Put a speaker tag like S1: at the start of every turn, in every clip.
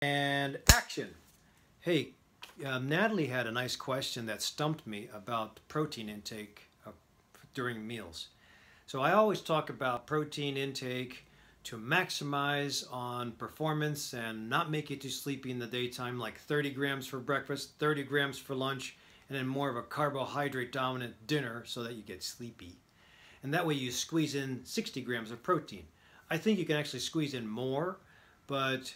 S1: And action. Hey, Natalie had a nice question that stumped me about protein intake during meals. So I always talk about protein intake to maximize on performance and not make you too sleepy in the daytime, like 30 grams for breakfast, 30 grams for lunch, and then more of a carbohydrate dominant dinner so that you get sleepy. And that way you squeeze in 60 grams of protein. I think you can actually squeeze in more, but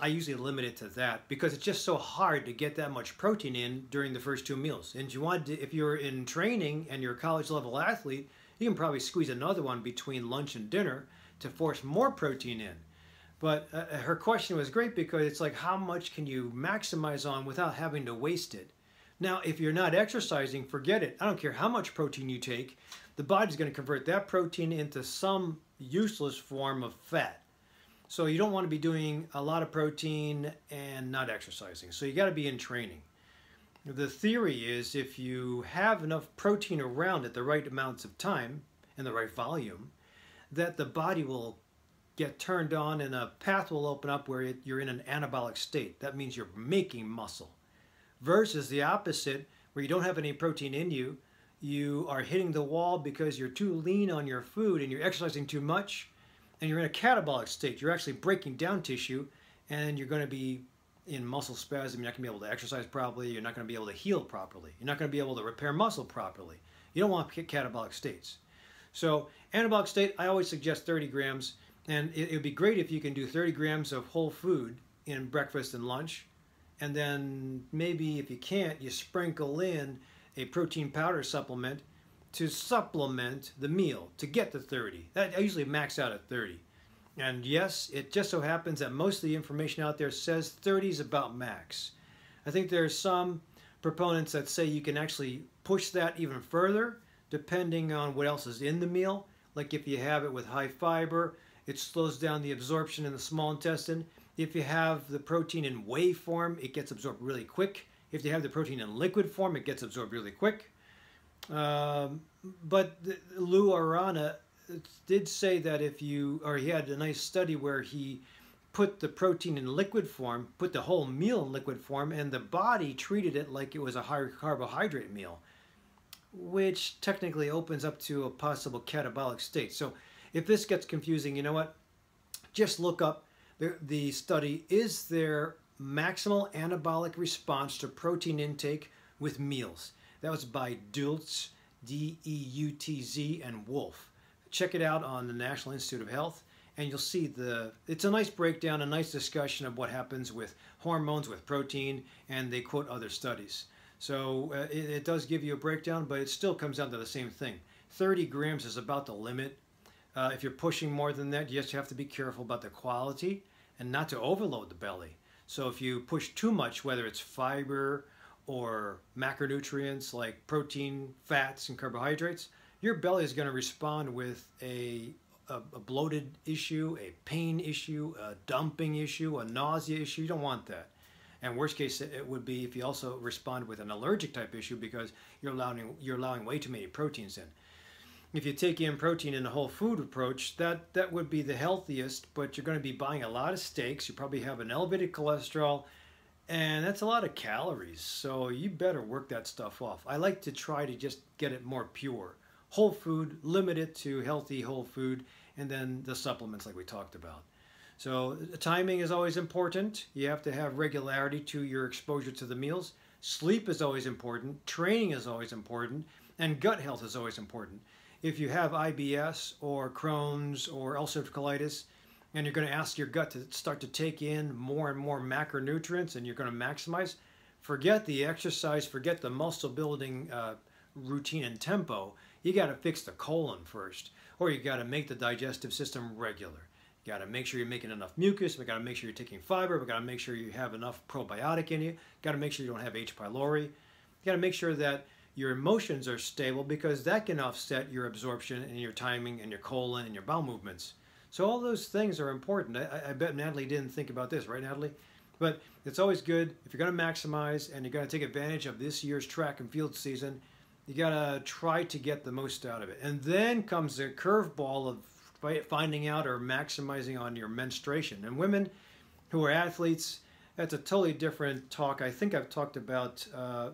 S1: I usually limit it to that because it's just so hard to get that much protein in during the first two meals. And if you're in training and you're a college level athlete, you can probably squeeze another one between lunch and dinner to force more protein in. But her question was great because it's like, how much can you maximize on without having to waste it? Now, if you're not exercising, forget it. I don't care how much protein you take. The body's going to convert that protein into some useless form of fat. So you don't want to be doing a lot of protein and not exercising. So you got to be in training. The theory is if you have enough protein around at the right amounts of time and the right volume, that the body will get turned on and a path will open up where you're in an anabolic state. That means you're making muscle. Versus the opposite, where you don't have any protein in you, you are hitting the wall because you're too lean on your food and you're exercising too much, and you're in a catabolic state. You're actually breaking down tissue, and you're going to be in muscle spasm. You're not going to be able to exercise properly. You're not going to be able to heal properly. You're not going to be able to repair muscle properly. You don't want catabolic states. So anabolic state, I always suggest 30 grams, and it would be great if you can do 30 grams of whole food in breakfast and lunch, and then maybe if you can't, you sprinkle in a protein powder supplement to supplement the meal to get to 30. I usually max out at 30. And yes, it just so happens that most of the information out there says 30 is about max. I think there are some proponents that say you can actually push that even further depending on what else is in the meal. Like if you have it with high fiber, it slows down the absorption in the small intestine. If you have the protein in whey form, it gets absorbed really quick. If you have the protein in liquid form, it gets absorbed really quick. But Lou Arana did say that he had a nice study where he put the protein in liquid form, put the whole meal in liquid form, and the body treated it like it was a high carbohydrate meal, which technically opens up to a possible catabolic state. So if this gets confusing, you know what? Just look up the study. Is there maximal anabolic response to protein intake with meals? That was by Deutz, D-E-U-T-Z, and Wolf. Check it out on the National Institute of Health, and you'll see it's a nice breakdown, a nice discussion of what happens with hormones, with protein, and they quote other studies. So it does give you a breakdown, but it still comes down to the same thing. 30 grams is about the limit. If you're pushing more than that, you just have to be careful about the quality and not to overload the belly. So if you push too much, whether it's fiber or macronutrients like protein, fats, and carbohydrates, your belly is going to respond with a bloated issue, a pain issue, a dumping issue, a nausea issue. You don't want that. And worst case, it would be if you also respond with an allergic type issue because you're allowing way too many proteins in. If you take in protein in a whole food approach, that would be the healthiest, but you're going to be buying a lot of steaks. You probably have an elevated cholesterol, and that's a lot of calories. So you better work that stuff off. I like to try to just get it more pure. Whole food, limit it to healthy whole food, and then the supplements like we talked about. So timing is always important. You have to have regularity to your exposure to the meals. Sleep is always important. Training is always important. And gut health is always important. If you have IBS or Crohn's or ulcerative colitis, and you're going to ask your gut to start to take in more and more macronutrients and you're going to maximize, forget the exercise, forget the muscle building routine and tempo. You got to fix the colon first, or you got to make the digestive system regular. You got to make sure you're making enough mucus. We got to make sure you're taking fiber. We got to make sure you have enough probiotic in you. Got to make sure you don't have H. pylori. You got to make sure that your emotions are stable because that can offset your absorption and your timing and your colon and your bowel movements. So all those things are important. I bet Natalie didn't think about this, right, Natalie? But it's always good if you're going to maximize and you're going to take advantage of this year's track and field season, you got to try to get the most out of it. And then comes the curveball of finding out or maximizing on your menstruation. And women who are athletes, That's a totally different talk. I think I've talked about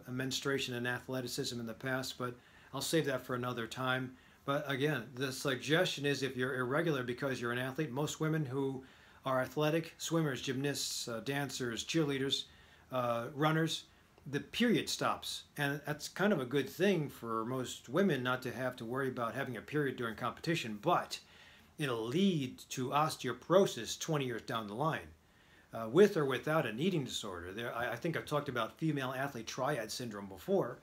S1: menstruation and athleticism in the past, but I'll save that for another time. But again, the suggestion is if you're irregular because you're an athlete, most women who are athletic, swimmers, gymnasts, dancers, cheerleaders, runners, the period stops. And that's kind of a good thing for most women not to have to worry about having a period during competition, but it'll lead to osteoporosis 20 years down the line. With or without an eating disorder. I think I've talked about female athlete triad syndrome before,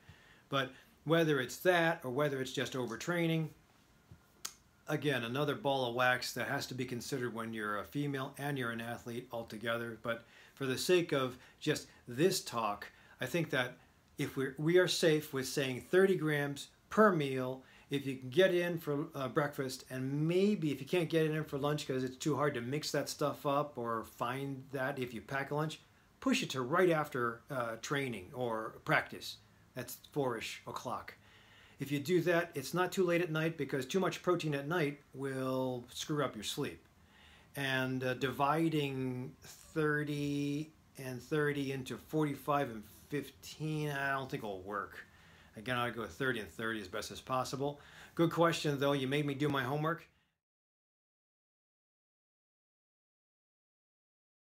S1: but whether it's that or whether it's just overtraining, again, another ball of wax that has to be considered when you're a female and you're an athlete altogether. But for the sake of just this talk, I think that if we are safe with saying 30 grams per meal, if you can get in for breakfast, and maybe if you can't get it in for lunch because it's too hard to mix that stuff up or find that if you pack a lunch, push it to right after training or practice. That's 4-ish o'clock. If you do that, it's not too late at night because too much protein at night will screw up your sleep. And dividing 30 and 30 into 45 and 15, I don't think it'll work. Again, I'd go 30 and 30 as best as possible. Good question, though. You made me do my homework.